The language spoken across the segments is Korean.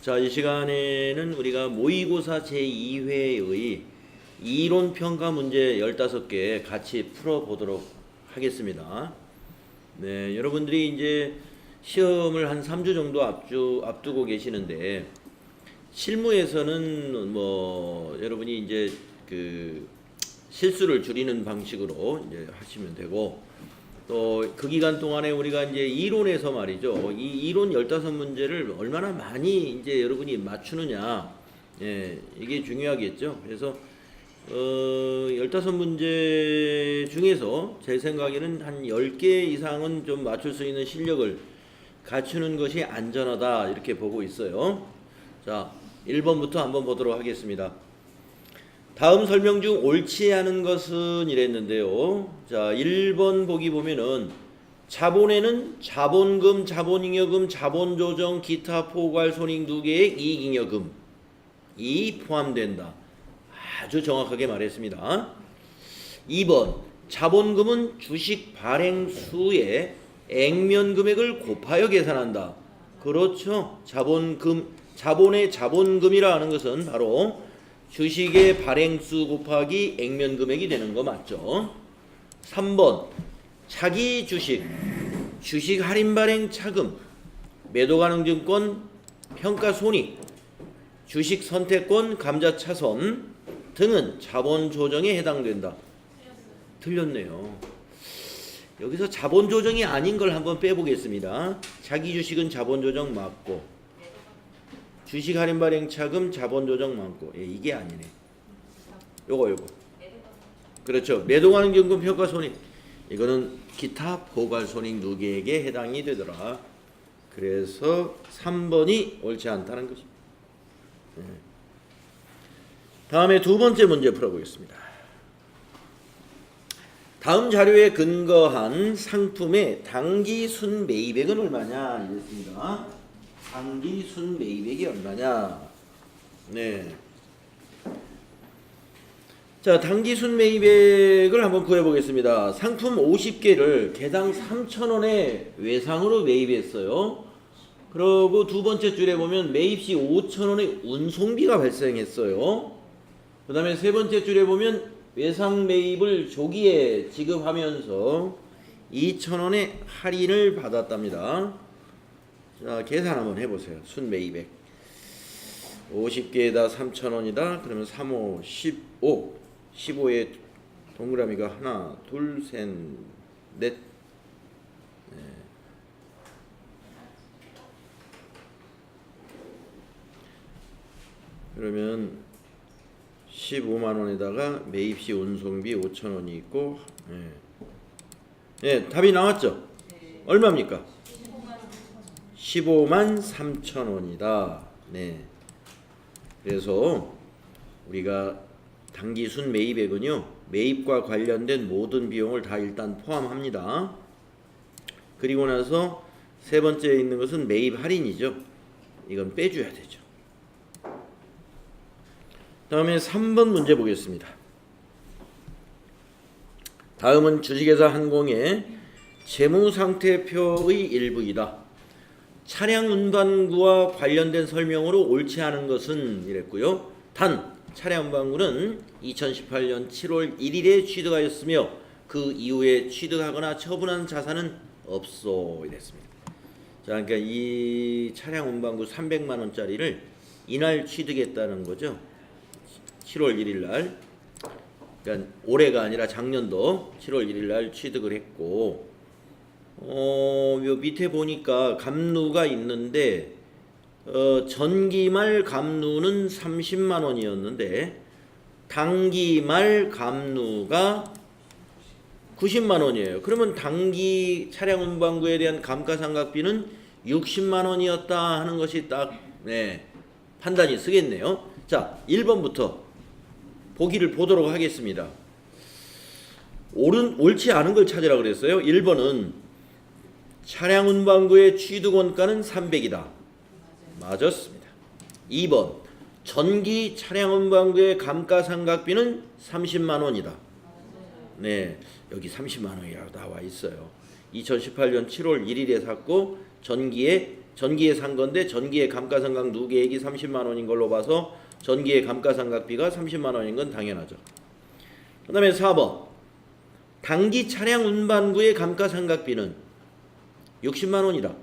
자, 이 시간에는 우리가 모의고사 제2회의 이론평가 문제 15개 같이 풀어보도록 하겠습니다. 네, 여러분들이 이제 시험을 한 3주 정도 앞두고 계시는데, 실무에서는 여러분이 이제 그 실수를 줄이는 방식으로 이제 하시면 되고, 또 그 기간 동안에 우리가 이제 이론에서 말이죠. 이 이론 15문제를 얼마나 많이 이제 여러분이 맞추느냐. 예, 이게 중요하겠죠. 그래서 15문제 중에서 제 생각에는 한 10개 이상은 좀 맞출 수 있는 실력을 갖추는 것이 안전하다 이렇게 보고 있어요. 자, 1번부터 한번 보도록 하겠습니다. 다음 설명 중 옳지 않은 것은 이랬는데요. 자, 1번 보기 보면은 자본에는 자본금, 자본잉여금, 자본조정, 기타 포괄 손익 누계액, 이익잉여금이 포함된다. 아주 정확하게 말했습니다. 2번 자본금은 주식 발행수의 액면 금액을 곱하여 계산한다. 그렇죠. 자본의 자본금이라 하는 것은 바로 주식의 발행수 곱하기 액면 금액이 되는 거 맞죠? 3번 차기 주식 할인 발행 차금, 매도 가능 증권 평가 손익, 주식 선택권 감자 차선 등은 자본 조정에 해당된다. 틀렸네요. 여기서 자본 조정이 아닌 걸 한번 빼보겠습니다. 차기 주식은 자본 조정 맞고, 주식 할인 발행 차금 자본 조정 많고, 예, 이게 아니네. 요거 그렇죠. 매도 가능 증권 평가 손익, 이거는 기타 포괄 손익 누계액에 해당이 되더라. 그래서 3번이 옳지 않다는 것입니다. 예. 다음에 두 번째 문제 풀어보겠습니다. 다음 자료에 근거한 상품의 당기 순 매입액은 얼마냐 이랬습니다. 당기 순 매입액이 얼마냐? 네. 자, 당기 순 매입액을 한번 구해 보겠습니다. 상품 50개를 개당 3,000원에 외상으로 매입했어요. 그리고 두 번째 줄에 보면 매입 시 5,000원의 운송비가 발생했어요. 그 다음에 세 번째 줄에 보면 외상 매입을 조기에 지급하면서 2,000원의 할인을 받았답니다. 자, 계산 한번 해보세요. 순매입액 50개에다 3,000원이다. 그러면 3, 5, 15 15에 동그라미가 하나 둘 셋 넷. 그러면 15만원에다가 매입시 운송비 5,000원이 있고, 답이 나왔죠? 얼마입니까? 15만 3천원이다. 네. 그래서 우리가 당기순 매입액은요, 매입과 관련된 모든 비용을 다 일단 포함합니다. 그리고 나서 세 번째에 있는 것은 매입 할인이죠. 이건 빼줘야 되죠. 다음에 3번 문제 보겠습니다. 다음은 주식회사 한공의 재무상태표의 일부이다. 차량 운반구와 관련된 설명으로 옳지 않은 것은 이랬고요. 단 차량 운반구는 2018년 7월 1일에 취득하였으며 그 이후에 취득하거나 처분한 자산은 없어 이랬습니다. 자, 그러니까 이 차량 운반구 300만 원짜리를 이날 취득했다는 거죠. 7월 1일 날. 그러니까 올해가 아니라 작년도 7월 1일 날 취득을 했고, 요 밑에 보니까 감루가 있는데, 전기말 감루는 30만 원이었는데 단기말 감루가 90만 원이에요. 그러면 단기 차량 운반구에 대한 감가상각비는 60만 원이었다 하는 것이 딱 판단이 쓰겠네요. 자, 1번부터 보기를 보도록 하겠습니다. 옳지 않은 걸 찾으라 그랬어요. 1번은 차량 운반구의 취득 원가는 300이다. 맞았습니다. 2번 전기 차량 운반구의 감가상각비는 30만 원이다. 네, 여기 30만 원이라고 나와 있어요. 2018년 7월 1일에 샀고 전기에 전기에 산 건데 전기의 감가상각 누계액이 30만 원인 걸로 봐서 전기의 감가상각비가 30만 원인 건 당연하죠. 그 다음에 4번 당기 차량 운반구의 감가상각비는 60만 원이다.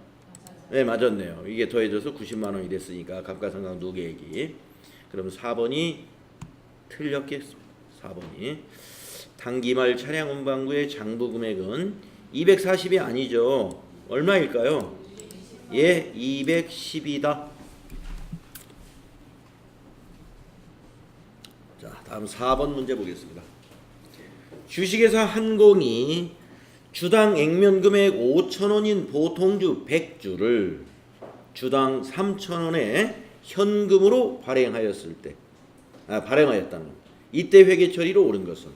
네, 맞았네요. 이게 더해져서 90만 원이 됐으니까 감가상각 누계액이. 그럼 4번이 틀렸겠습니다. 4번이 당기말 차량 운반구의 장부 금액은 240이 아니죠. 얼마일까요? 예, 210이다. 자, 다음 4번 문제 보겠습니다. 주식회사 한공이 주당 액면 금액 5,000원인 보통주 100주를 주당 3,000원에 현금으로 발행하였을 때, 발행하였다는 겁니다. 이때 회계 처리로 옳은 것은.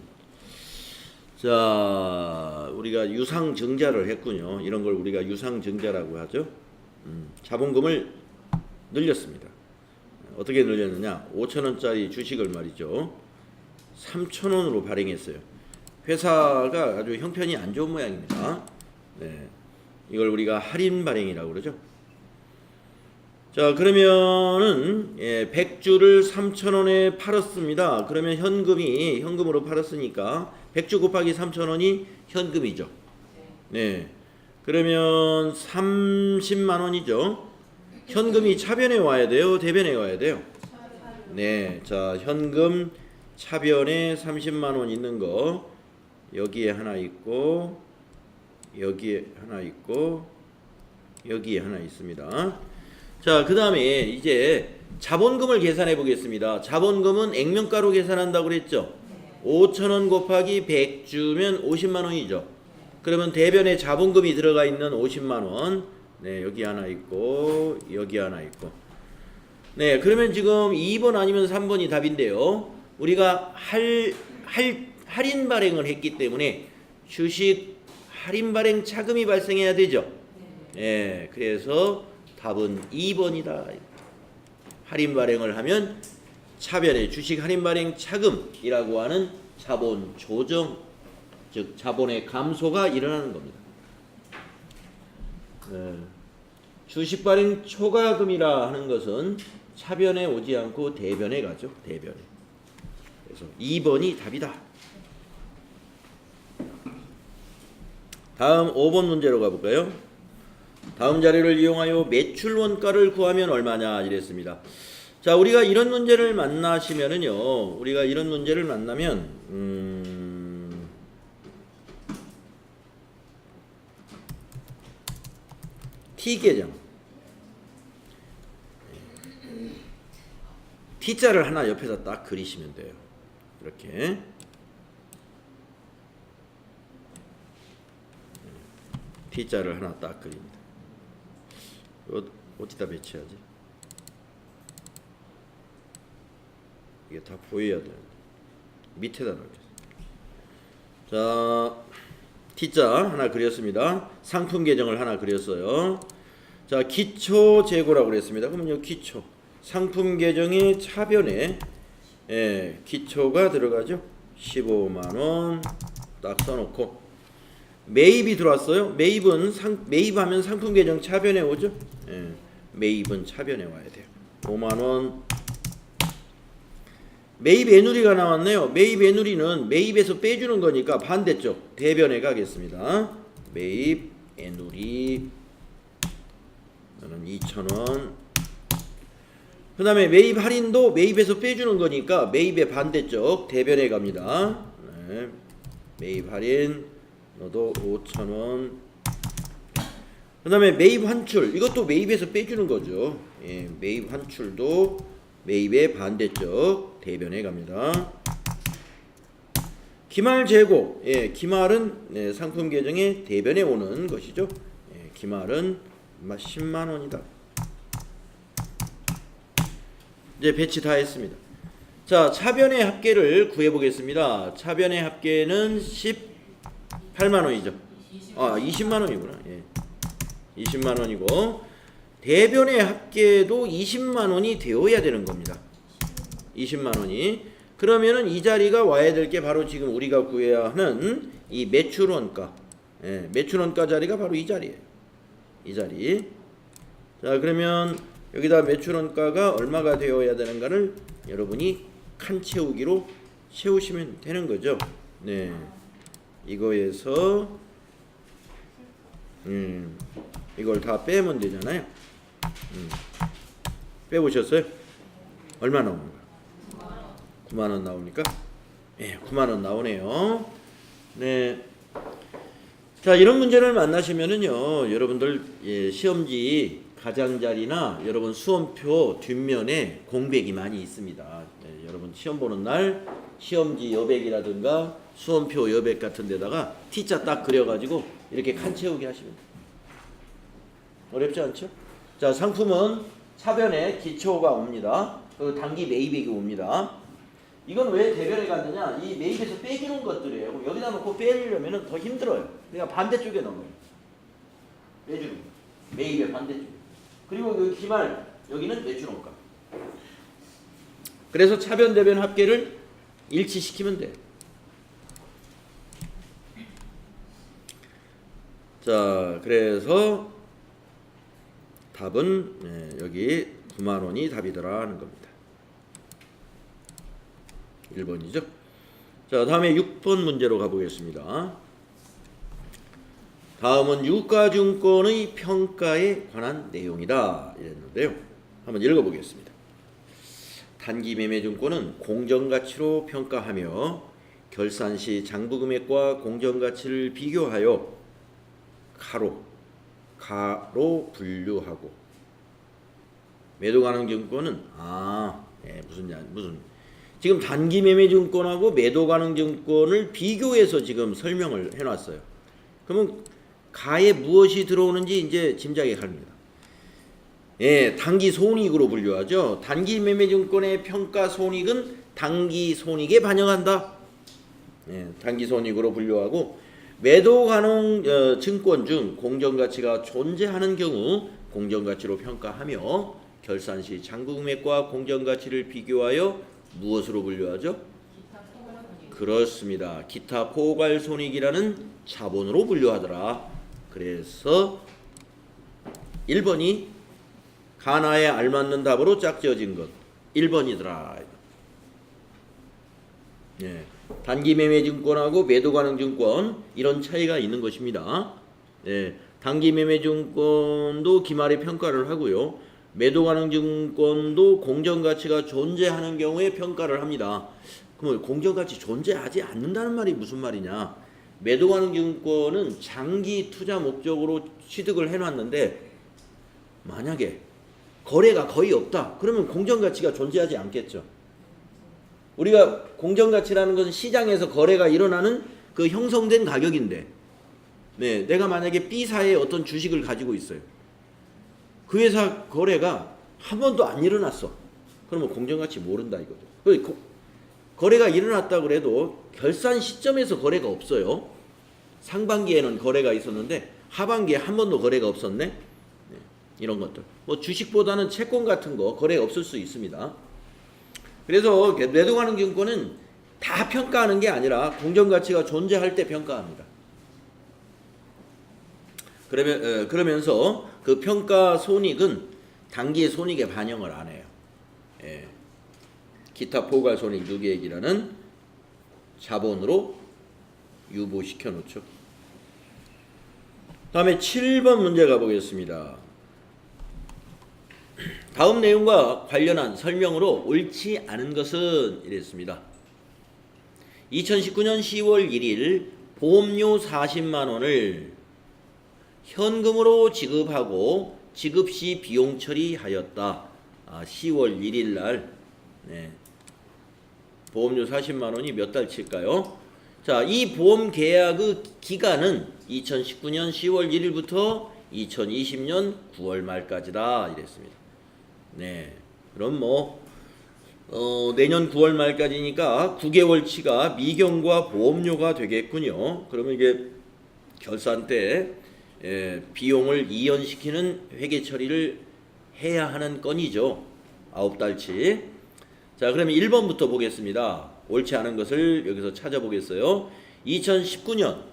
자, 우리가 유상증자를 했군요. 이런 걸 우리가 유상증자라고 하죠. 자본금을 늘렸습니다. 어떻게 늘렸느냐? 5,000원짜리 주식을 말이죠. 3,000원으로 발행했어요. 회사가 아주 형편이 안 좋은 모양입니다. 네, 이걸 우리가 할인 발행이라고 그러죠. 자, 그러면은 100주를 3,000원에 팔았습니다. 그러면 현금으로 팔았으니까 100주 곱하기 3,000원이 현금이죠. 네. 그러면 30만 원이죠. 현금이 차변에 와야 돼요, 대변에 와야 돼요? 네. 자, 현금 차변에 30만 원 있는 거 여기에 하나 있고 여기에 하나 있고 여기에 하나 있습니다. 자, 그 다음에 이제 자본금을 계산해 보겠습니다. 자본금은 액면가로 계산한다고 그랬죠. 5,000원 곱하기 100주면 50만 원이죠. 그러면 대변에 자본금이 들어가 있는 50만 원. 네, 여기 하나 있고 여기 하나 있고. 네, 그러면 지금 2번 아니면 3번이 답인데요. 우리가 할인 발행을 했기 때문에 주식 할인 발행 차금이 발생해야 되죠. 네, 그래서 답은 2번이다. 할인 발행을 하면 차변에 주식 할인 발행 차금이라고 하는 자본 조정, 즉 자본의 감소가 일어나는 겁니다. 주식 발행 초과금이라 하는 것은 차변에 오지 않고 대변에 가죠. 대변에. 그래서 2번이 답이다. 다음 5번 문제로 가볼까요? 다음 자료를 이용하여 매출 원가를 구하면 얼마냐 이랬습니다. 자, 우리가 이런 문제를 만나시면은요, 우리가 이런 문제를 만나면 T계정 T자를 하나 옆에다 딱 그리시면 돼요. 이렇게 T자를 하나 딱 그립니다. 어디다 배치하지? 이게 다 보여야 돼요. 밑에다 넣겠습니다. 자, T자 하나 그렸습니다. 상품 계정을 하나 그렸어요. 자, 기초 재고라고 그랬습니다. 그러면 기초 상품 계정의 차변에 기초가 들어가죠. 15만 원 딱 써놓고 매입이 들어왔어요. 매입하면 상품 계정 차변에 오죠. 매입은 차변에 와야 돼요. 5만 원. 매입 애누리가 나왔네요. 매입 애누리는 매입에서 빼주는 거니까 반대쪽 대변에 가겠습니다. 매입 애누리 저는 2,000원. 그 다음에 매입 할인도 매입에서 빼주는 거니까 매입의 반대쪽 대변에 갑니다. 네. 매입 할인 너도 5,000원. 그 다음에 매입 환출 이것도 매입에서 빼주는 거죠. 매입 환출도 매입의 반대쪽 대변에 갑니다. 기말 재고 기말은 상품 계정의 대변에 오는 것이죠. 기말은 10만 원이다. 이제 배치 다 했습니다. 자, 차변의 합계를 구해 보겠습니다. 차변의 합계는 18만 원이죠. 20만 원이구나. 20만 원이고 대변의 합계도 20만 원이 되어야 되는 겁니다. 20만 원이. 그러면은 이 자리가 와야 될 게 바로 지금 우리가 구해야 하는 이 매출원가. 매출원가 자리가 바로 이 자리예요. 이 자리. 자, 그러면 여기다 매출원가가 얼마가 되어야 되는가를 여러분이 칸 채우기로 채우시면 되는 거죠. 네, 이거에서 이걸 다 빼면 되잖아요. 빼보셨어요? 얼마 나오는가? 9만 원 나옵니까? 예, 9만 원 나오네요. 네. 자, 이런 문제를 만나시면은요, 여러분들 시험지 가장자리나 여러분 수험표 뒷면에 공백이 많이 있습니다. 여러분 시험 보는 날 시험지 여백이라든가 수험표 여백 같은 데다가 T자 딱 그려가지고 이렇게 칸 채우기 하시면 돼요. 어렵지 않죠? 자, 상품은 차변에 기초가 옵니다. 그 단기 매입액이 옵니다. 이건 왜 대변에 갔느냐? 이 매입에서 빼주는 것들이에요. 그럼 여기다 놓고 빼려면 더 힘들어요. 그러니까 반대쪽에 넣어요. 빼주는 거. 매입의 반대쪽. 그리고 그 기말 여기는 매출원가. 그래서 차변 대변 합계를 일치시키면 돼. 자, 그래서 답은 여기 9만 원이 답이더라 하는 겁니다. 1번이죠. 자, 다음에 6번 문제로 가보겠습니다. 다음은 유가증권의 평가에 관한 내용이다 이랬는데요. 한번 읽어보겠습니다. 단기매매증권은 공정가치로 평가하며 결산 시 장부금액과 공정가치를 비교하여 가로 분류하고 매도가능증권은 무슨 지금 단기매매증권하고 매도가능증권을 비교해서 지금 설명을 해놨어요. 그러면 가에 무엇이 들어오는지 이제 짐작이 갑니다. 예, 단기 손익으로 분류하죠. 단기매매증권의 평가 손익은 단기 손익에 반영한다. 예, 단기 손익으로 분류하고 매도가능 증권 중 공정가치가 존재하는 경우 공정가치로 평가하며 결산 시 장부금액과 공정가치를 비교하여 무엇으로 분류하죠? 그렇습니다. 기타 포괄손익이라는 자본으로 분류하더라. 그래서 1번이 가나에 알맞는 답으로 짝지어진 것 1번이더라. 예, 단기매매증권하고 매도가능증권 이런 차이가 있는 것입니다. 예, 단기매매증권도 기말에 평가를 하고요. 매도가능증권도 공정가치가 존재하는 경우에 평가를 합니다. 그럼 공정가치 존재하지 않는다는 말이 무슨 말이냐? 매도가능증권은 장기 투자 목적으로 취득을 해놨는데 만약에 거래가 거의 없다. 그러면 공정가치가 존재하지 않겠죠. 우리가 공정가치라는 것은 시장에서 거래가 일어나는 그 형성된 가격인데, 네, 내가 만약에 B사의 어떤 주식을 가지고 있어요. 그 회사 거래가 한 번도 안 일어났어. 그러면 공정가치 모른다 이거죠. 거래가 일어났다 그래도 결산 시점에서 거래가 없어요. 상반기에는 거래가 있었는데 하반기에 한 번도 거래가 없었네. 네, 이런 것들. 뭐 주식보다는 채권 같은 거 거래가 없을 수 있습니다. 그래서 매도가능증권은 다 평가하는 게 아니라 공정가치가 존재할 때 평가합니다. 그러면서 그 평가 손익은 단기의 손익에 반영을 안 해요. 예. 기타 포괄 손익 누계액이라는 자본으로 유보시켜 놓죠. 다음에 7번 문제 가보겠습니다. 다음 내용과 관련한 설명으로 옳지 않은 것은 이랬습니다. 2019년 10월 1일 보험료 40만 원을 현금으로 지급하고 지급 시 비용 처리하였다. 10월 1일 날 보험료 40만 원이 몇 달치일까요? 자, 이 보험 계약의 기간은 2019년 10월 1일부터 2020년 9월 말까지다 이랬습니다. 네, 그럼 내년 9월 말까지니까 9개월치가 미경과 보험료가 되겠군요. 그러면 이게 결산 때 비용을 이연시키는 회계 처리를 해야 하는 건이죠. 9달치. 자, 그러면 1번부터 보겠습니다. 옳지 않은 것을 여기서 찾아보겠어요. 2019년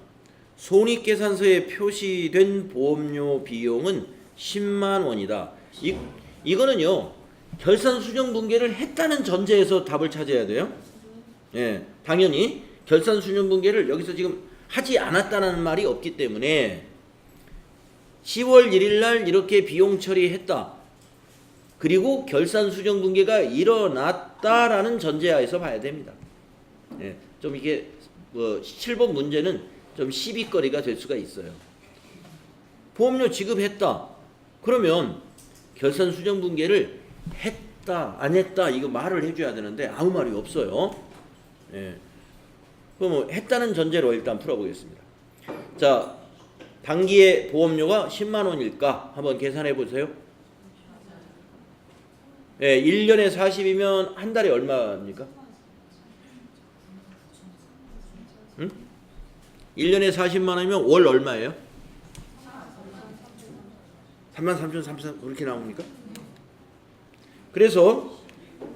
손익계산서에 표시된 보험료 비용은 10만 원이다. 이거는요 결산 수정 분계를 했다는 전제에서 답을 찾아야 돼요. 예, 당연히 결산 수정 분계를 여기서 지금 하지 않았다는 말이 없기 때문에 10월 1일 날 이렇게 비용 처리했다. 그리고 결산 수정 분계가 일어났다라는 전제하에서 봐야 됩니다. 예, 좀 이게 뭐 7번 문제는 좀 시비거리가 될 수가 있어요. 보험료 지급했다. 그러면 결산 수정 분계를 했다, 안 했다 이거 말을 해줘야 되는데 아무 말이 없어요. 예. 그럼 뭐 했다는 전제로 일단 풀어보겠습니다. 자, 단기의 보험료가 10만 원일까 한번 계산해 보세요. 예, 1년에 40이면 한 달에 얼마입니까? 1년에 40만 원이면 월 얼마예요? 33,300 그렇게 나옵니까? 그래서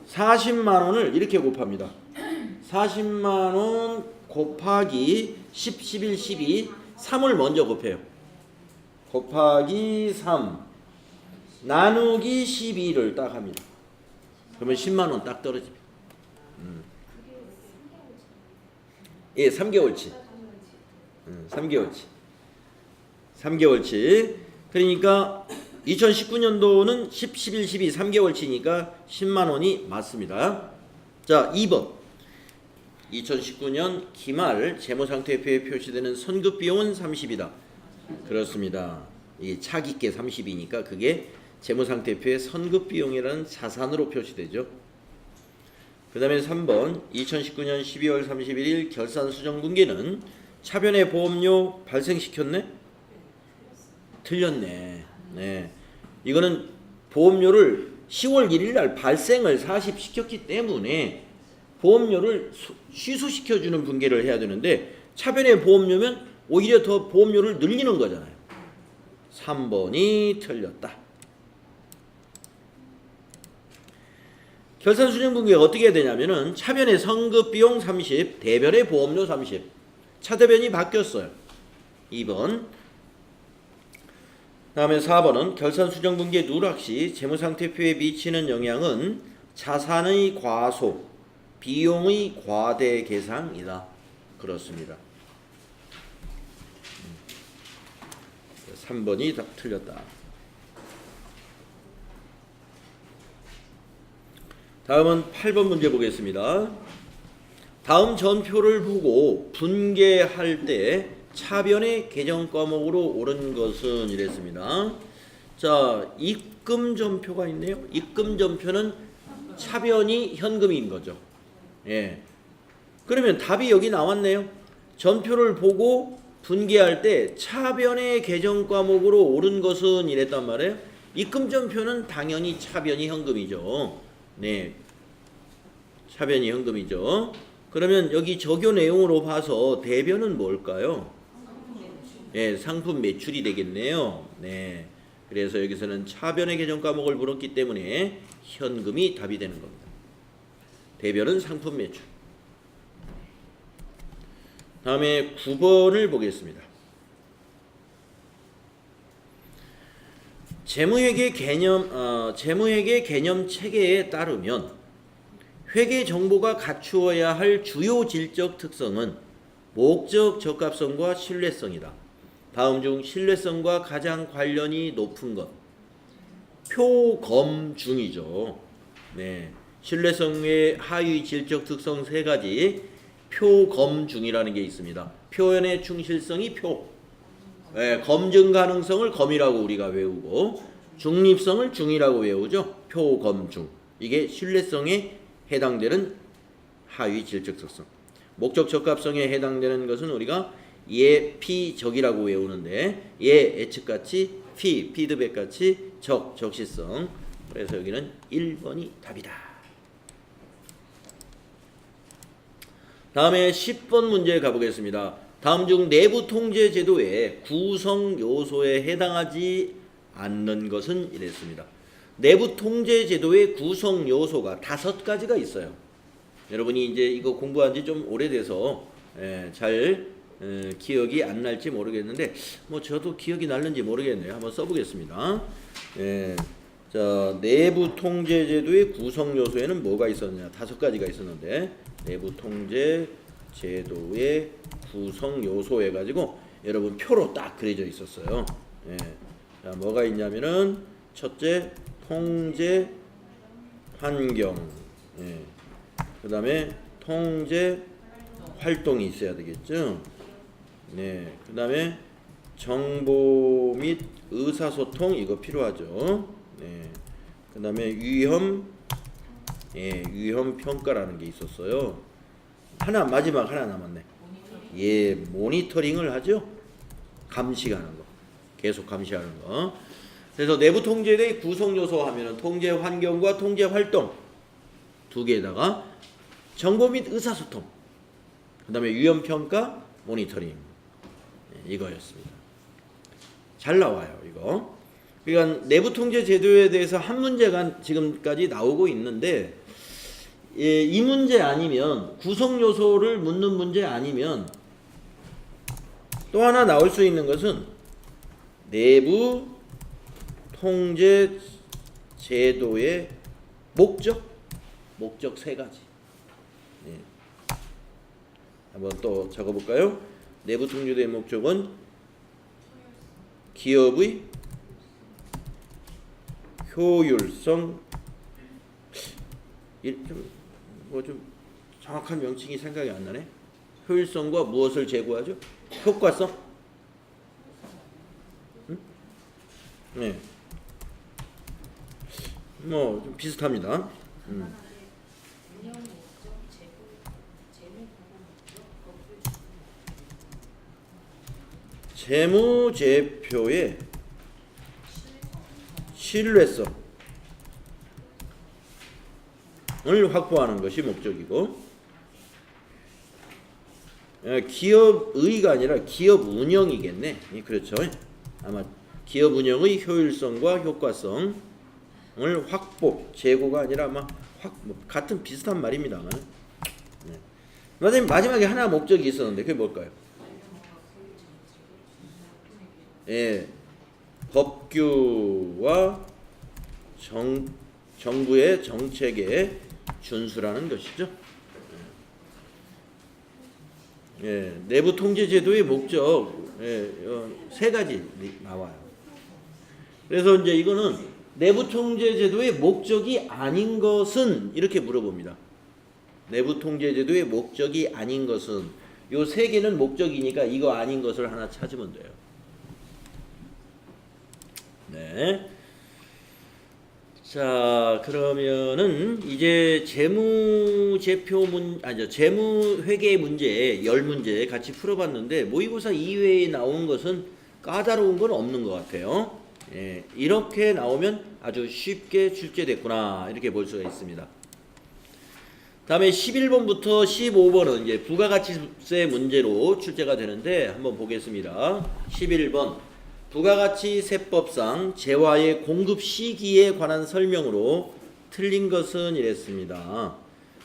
40만 원을 이렇게 곱합니다. 40만 원 곱하기 10, 11, 12 3을 먼저 곱해요. 곱하기 3 나누기 12를 딱 합니다. 그러면 10만 원 딱 떨어집니다. 예, 3개월치. 3개월치. 3개월치. 그러니까 2019년도는 10, 11, 12 3개월치니까 10만 원이 맞습니다. 자, 2번. 2019년 기말 재무상태표에 표시되는 선급비용은 30이다. 그렇습니다. 이 차기께 30이니까 그게 재무상태표에 선급비용이라는 자산으로 표시되죠. 그 다음에 3번 2019년 12월 31일 결산수정분기는 차변의 보험료 발생시켰네? 틀렸네. 네. 이거는 보험료를 10월 1일 날 발생을 사십시켰기 때문에 보험료를 취소시켜주는 분계를 해야 되는데 차변의 보험료면 오히려 더 보험료를 늘리는 거잖아요. 3번이 틀렸다. 결산수정분계가 어떻게 해야 되냐면은 차변의 선급비용 30, 대변의 보험료 30. 차대변이 바뀌었어요. 2번. 다음에 4번은 결산수정분계 누락 시 재무상태표에 미치는 영향은 자산의 과소, 비용의 과대 계상이다. 그렇습니다. 3번이 다 틀렸다. 다음은 8번 문제 보겠습니다. 다음 전표를 보고 분계할 때 차변의 계정 과목으로 옳은 것은 이랬습니다. 자, 입금 전표가 있네요. 입금 전표는 차변이 현금인 거죠. 예. 그러면 답이 여기 나왔네요. 전표를 보고 분계할 때 차변의 계정 과목으로 옳은 것은 이랬단 말이에요. 입금 전표는 당연히 차변이 현금이죠. 네. 차변이 현금이죠. 그러면 여기 적요 내용으로 봐서 대변은 뭘까요? 네, 상품 매출이 되겠네요. 네. 그래서 여기서는 차변의 계정 과목을 물었기 때문에 현금이 답이 되는 겁니다. 대변은 상품 매출. 다음에 9번을 보겠습니다. 재무회계 개념 체계에 따르면 회계 정보가 갖추어야 할 주요 질적 특성은 목적 적합성과 신뢰성이다. 다음 중 신뢰성과 가장 관련이 높은 것. 표검 중이죠. 네. 신뢰성의 하위 질적 특성 3가지 표검 중이라는 게 있습니다. 표현의 충실성이 표. 네, 검증 가능성을 검이라고 우리가 외우고 중립성을 중이라고 외우죠. 표검 중. 이게 신뢰성에 해당되는 하위 질적 특성. 목적 적합성에 해당되는 것은 우리가 예, 피, 적이라고 외우는데 예, 예측같이 피, 피드백같이 적, 적시성. 그래서 여기는 1번이 답이다. 다음에 10번 문제 가보겠습니다. 다음 중 내부 통제 제도의 구성 요소에 해당하지 않는 것은 이랬습니다. 내부 통제 제도의 구성 요소가 5가지가 있어요. 여러분이 이제 이거 공부한 지 좀 오래돼서 잘 기억이 안 날지 모르겠는데 뭐 저도 기억이 날는지 모르겠네요. 한번 써보겠습니다. 자, 내부 통제 제도의 구성 요소에는 뭐가 있었느냐? 5가지가 있었는데 내부 통제 제도의 구성 요소 해가지고 여러분 표로 딱 그려져 있었어요. 예. 자, 뭐가 있냐면은 첫째 통제 환경, 예. 그 다음에 통제 활동이 있어야 되겠죠. 네. 그 다음에 정보 및 의사소통 이거 필요하죠. 네. 그 다음에 위험, 예, 위험 평가라는 게 있었어요. 마지막 하나 남았네. 예, 모니터링을 하죠. 감시하는 거. 계속 감시하는 거. 그래서 내부 통제의 구성 요소 하면은 통제 환경과 통제 활동 2개에다가 정보 및 의사소통, 그 다음에 위험 평가, 모니터링, 예, 이거였습니다. 잘 나와요, 이거. 그러니까 내부 통제 제도에 대해서 한 문제가 지금까지 나오고 있는데, 예, 이 문제 아니면 구성 요소를 묻는 문제 아니면 또 하나 나올 수 있는 것은 내부 통제 제도의 목적 3가지. 예. 한번 또 적어볼까요? 내부 통제도의 목적은 기업의 효율성, 좀 정확한 명칭이 생각이 안 나네. 효율성과 무엇을 제고하죠? 효과성? 응? 네. 뭐 좀 비슷합니다. 재무제표의 신뢰성을 확보하는 것이 목적이고, 기업의가 아니라 기업 운영이겠네. 그렇죠. 아마 기업 운영의 효율성과 효과성을 확보, 제고가 아니라 아마 같은 비슷한 말입니다만. 네. 마지막에 하나 목적이 있었는데 그게 뭘까요? 예, 법규와 정부의 정책에 준수라는 것이죠. 예, 내부 통제 제도의 목적, 예, 3가지 나와요. 그래서 이제 이거는 내부 통제 제도의 목적이 아닌 것은 이렇게 물어봅니다. 내부 통제 제도의 목적이 아닌 것은, 요 3개는 목적이니까 이거 아닌 것을 하나 찾으면 돼요. 네. 자, 그러면은 이제 재무 회계 문제 10문제 같이 풀어봤는데 모의고사 이외에 나온 것은 까다로운 건 없는 것 같아요. 예, 이렇게 나오면 아주 쉽게 출제됐구나 이렇게 볼 수가 있습니다. 다음에 11번부터 15번은 이제 부가가치세 문제로 출제가 되는데 한번 보겠습니다. 11번 부가가치세법상 재화의 공급 시기에 관한 설명으로 틀린 것은 이랬습니다.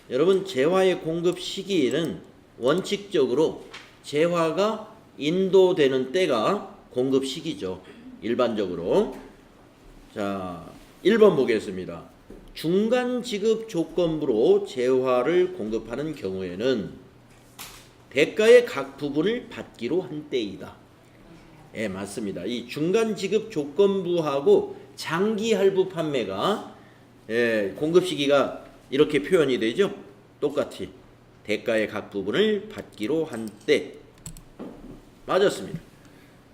여러분, 재화의 공급 시기에는 원칙적으로 재화가 인도되는 때가 공급 시기죠. 일반적으로. 자, 1번 보겠습니다. 중간 지급 조건부로 재화를 공급하는 경우에는 대가의 각 부분을 받기로 한 때이다. 예, 맞습니다. 이 중간 지급 조건부하고 장기 할부 판매가, 예, 공급 시기가 이렇게 표현이 되죠. 똑같이 대가의 각 부분을 받기로 한 때. 맞았습니다.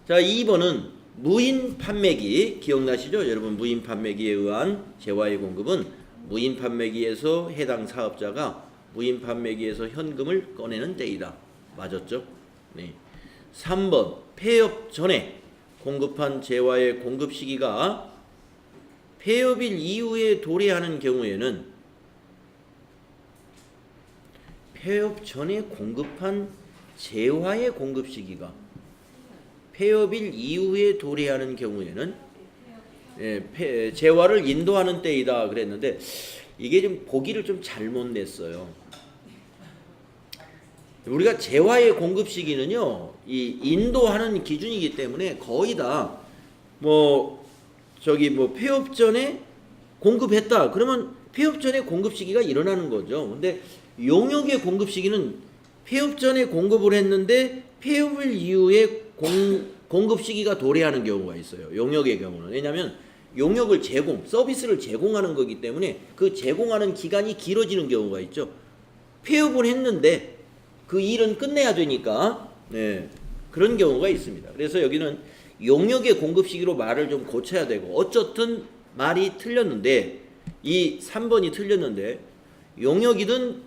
자, 2번은 무인 판매기 기억나시죠? 여러분, 무인 판매기에 의한 재화의 공급은 무인 판매기에서 해당 사업자가 무인 판매기에서 현금을 꺼내는 때이다. 맞았죠? 네. 3번 폐업 전에 공급한 재화의 공급 시기가 폐업일 이후에 도래하는 경우에는 폐업 전에 공급한 재화의 공급 시기가 폐업일 이후에 도래하는 경우에는, 예, 재화를 인도하는 때이다 그랬는데 이게 좀 보기를 좀 잘못 냈어요. 우리가 재화의 공급 시기는요, 이 인도하는 기준이기 때문에 거의 다 폐업 전에 공급했다. 그러면 폐업 전에 공급 시기가 일어나는 거죠. 근데 용역의 공급 시기는 폐업 전에 공급을 했는데 폐업일 이후에 공급 시기가 도래하는 경우가 있어요. 용역의 경우는. 왜냐하면 용역을 서비스를 제공하는 거기 때문에 그 제공하는 기간이 길어지는 경우가 있죠. 폐업을 했는데 그 일은 끝내야 되니까 네, 그런 경우가 있습니다. 그래서 여기는 용역의 공급 시기로 말을 좀 고쳐야 되고 어쨌든 말이 틀렸는데 이 3번이 틀렸는데 용역이든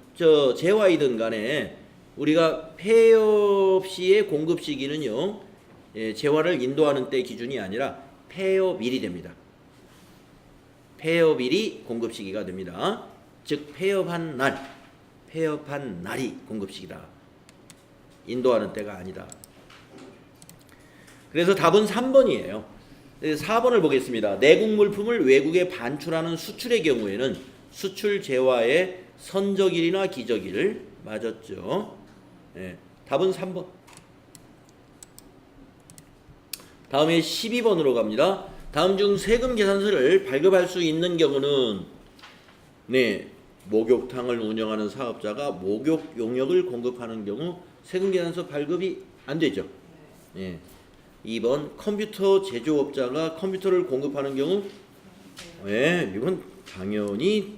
재화이든 간에 우리가 폐업 시의 공급 시기는요 재화를 인도하는 때 기준이 아니라 폐업일이 됩니다. 폐업일이 공급 시기가 됩니다. 즉 폐업한 날이 공급 시기다. 인도하는 때가 아니다. 그래서 답은 3번이에요. 4번을 보겠습니다. 내국 물품을 외국에 반출하는 수출의 경우에는 수출 재화의 선적일이나 기적일 맞았죠. 네, 답은 3번. 다음에 12번으로 갑니다. 다음 중 세금 계산서를 발급할 수 있는 경우는 네, 목욕탕을 운영하는 사업자가 목욕 용역을 공급하는 경우 세금 계산서 발급이 안 되죠. 네. 2번 컴퓨터 제조업자가 컴퓨터를 공급하는 경우 네, 이건 당연히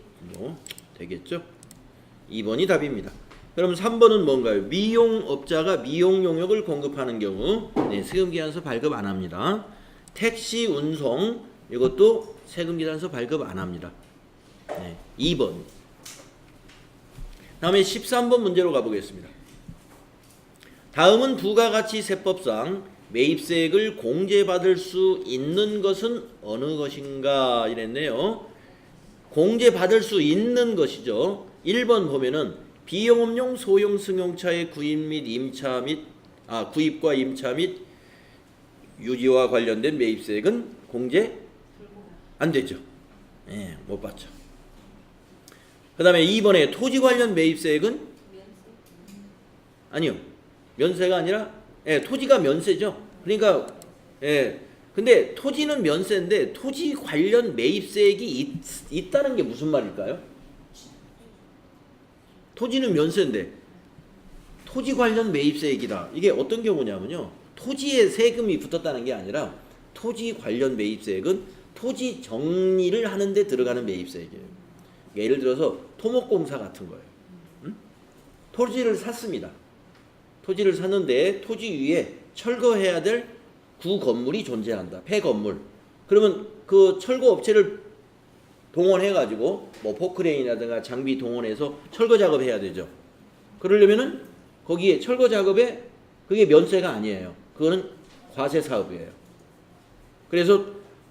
되겠죠. 2번이 답입니다. 그럼 3번은 뭔가요? 미용업자가 미용 용역을 공급하는 경우 네, 세금계산서 발급 안 합니다. 택시 운송 이것도 세금계산서 발급 안 합니다. 네, 2번. 다음에 13번 문제로 가보겠습니다. 다음은 부가가치 세법상 매입세액을 공제받을 수 있는 것은 어느 것인가 이랬네요. 공제받을 수 있는 것이죠. 1번 보면은 비영업용 소형 승용차의 구입과 임차 및 유지와 관련된 매입세액은 공제 안 되죠. 예, 못 받죠. 그 다음에 2번에 토지 관련 매입세액은 아니요. 면세가 아니라 토지가 면세죠. 그러니까 근데 토지는 면세인데 토지 관련 매입세액이 있다는 게 무슨 말일까요? 토지는 면세인데 토지 관련 매입세액이다. 이게 어떤 경우냐면요. 토지에 세금이 붙었다는 게 아니라 토지 관련 매입세액은 토지 정리를 하는 데 들어가는 매입세액이에요. 예를 들어서 토목공사 같은 거예요. 토지를 샀습니다. 토지를 샀는데 토지 위에 철거해야 될 구건물이 존재한다. 폐건물. 그러면 그 철거 업체를 동원해가지고 뭐 포크레인이라든가 장비 동원해서 철거 작업해야 되죠. 그러려면은 거기에 철거 작업에 그게 면세가 아니에요. 그거는 과세 사업이에요. 그래서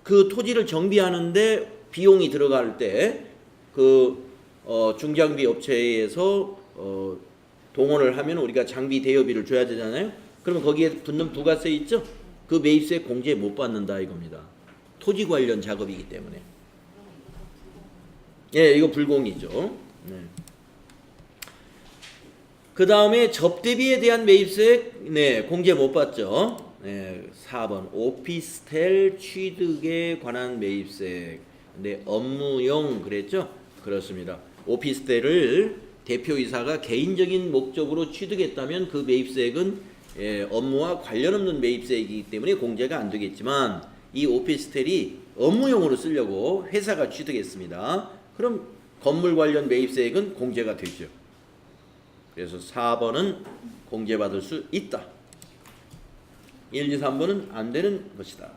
그 토지를 정비하는데 비용이 들어갈 때 그 중장비 업체에서 동원을 하면 우리가 장비 대여비를 줘야 되잖아요. 그러면 거기에 붙는 부가세 있죠? 그 매입세 공제 못 받는다 이겁니다. 토지 관련 작업이기 때문에. 예, 이거 불공이죠. 네. 그 다음에 접대비에 대한 매입세 네, 공제 못 받죠. 네, 4번 오피스텔 취득에 관한 매입세. 네, 업무용 그랬죠? 그렇습니다. 오피스텔을 대표이사가 개인적인 목적으로 취득했다면 그 매입세액은 업무와 관련 없는 매입세액이기 때문에 공제가 안 되겠지만 이 오피스텔이 업무용으로 쓰려고 회사가 취득했습니다. 그럼 건물 관련 매입세액은 공제가 되죠. 그래서 4번은 공제받을 수 있다. 1, 2, 3번은 안 되는 것이다.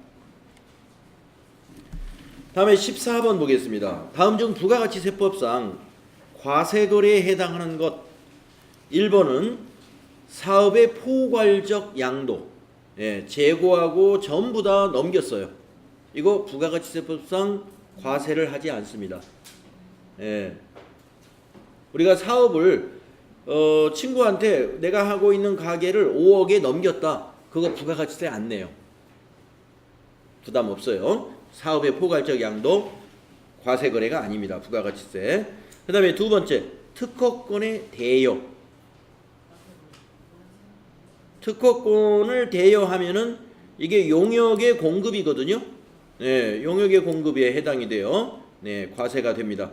다음에 14번 보겠습니다. 다음 중 부가가치세법상 과세거래에 해당하는 것 1번은 사업의 포괄적 양도 재고하고 전부 다 넘겼어요. 이거 부가가치세법상 과세를 하지 않습니다. 우리가 사업을 친구한테 내가 하고 있는 가게를 5억에 넘겼다. 그거 부가가치세 안 내요. 부담 없어요. 사업의 포괄적 양도 과세거래가 아닙니다. 부가가치세. 그 다음에 두 번째 특허권의 대여. 특허권을 대여하면은 이게 용역의 공급이거든요. 용역의 공급에 해당이 돼요. 네, 과세가 됩니다.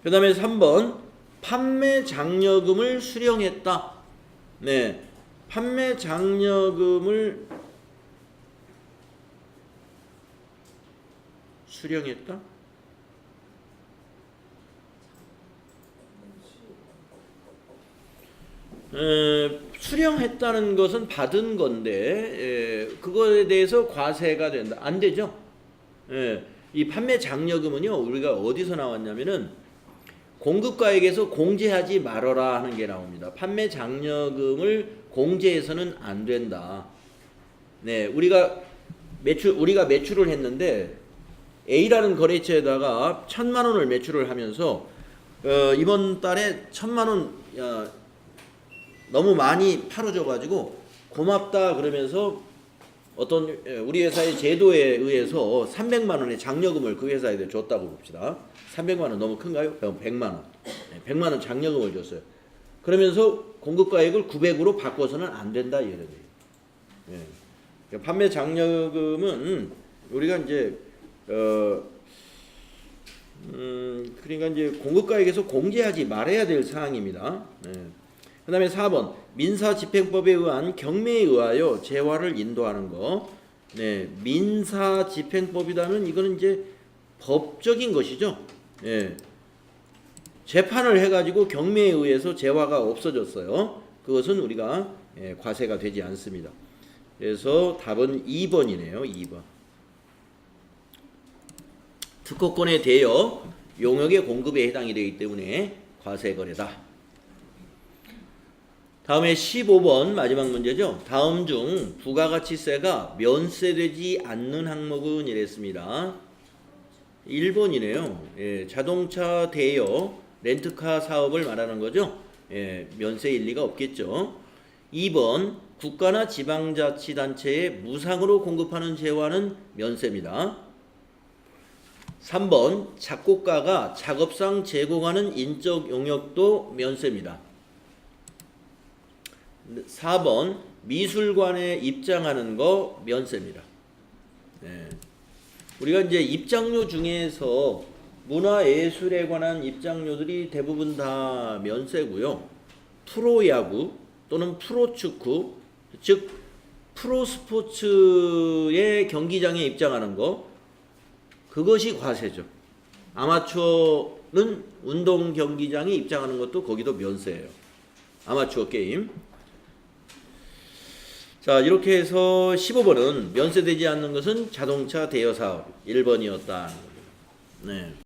그 다음에 3번 판매 장려금을 수령했다. 네, 판매 장려금을 수령했다? 수령했다는 것은 받은 건데 그거에 대해서 과세가 된다. 안 되죠? 이 판매 장려금은요, 우리가 어디서 나왔냐면은 공급가액에서 공제하지 말아라 하는 게 나옵니다. 판매 장려금을 공제해서는 안 된다. 네, 우리가 매출을 했는데 A라는 거래처에다가 1,000만 원을 매출을 하면서 이번 달에 1,000만 원 너무 많이 팔아줘가지고 고맙다 그러면서 어떤 우리 회사의 제도에 의해서 300만 원의 장려금을 그 회사에 줬다고 봅시다. 300만 원 너무 큰가요? 100만 원. 100만 원 장려금을 줬어요. 그러면서 공급가액을 900으로 바꿔서는 안 된다 이런 얘기예요. 판매 장려금은 우리가 이제 그러니까 이제 공급가액에서 공제하지 말아야 될 사항입니다. 그 다음에 4번 민사집행법에 의한 경매에 의하여 재화를 인도하는 거. 네, 민사집행법이라면 이거는 이제 법적인 것이죠. 재판을 해가지고 경매에 의해서 재화가 없어졌어요. 그것은 우리가 과세가 되지 않습니다. 그래서 답은 2번이네요. 2번. 특허권에 대여 용역의 공급에 해당이 되기 때문에 과세거래다. 다음에 15번 마지막 문제죠. 다음 중 부가가치세가 면세되지 않는 항목은 이랬습니다. 1번이네요. 자동차 대여 렌트카 사업을 말하는 거죠. 면세일 리가 없겠죠. 2번 국가나 지방자치단체에 무상으로 공급하는 재화는 면세입니다. 3번 작곡가가 작업상 제공하는 인적 용역도 면세입니다. 4번 미술관에 입장하는 거 면세입니다. 우리가 이제 입장료 중에서 문화예술에 관한 입장료들이 대부분 다 면세고요. 프로야구 또는 프로축구, 즉 프로스포츠의 경기장에 입장하는 거, 그것이 과세죠. 아마추어는 운동 경기장에 입장하는 것도 거기도 면세예요. 아마추어 게임. 자, 이렇게 해서 15번은 면세되지 않는 것은 자동차 대여 사업 1번이었다. 네.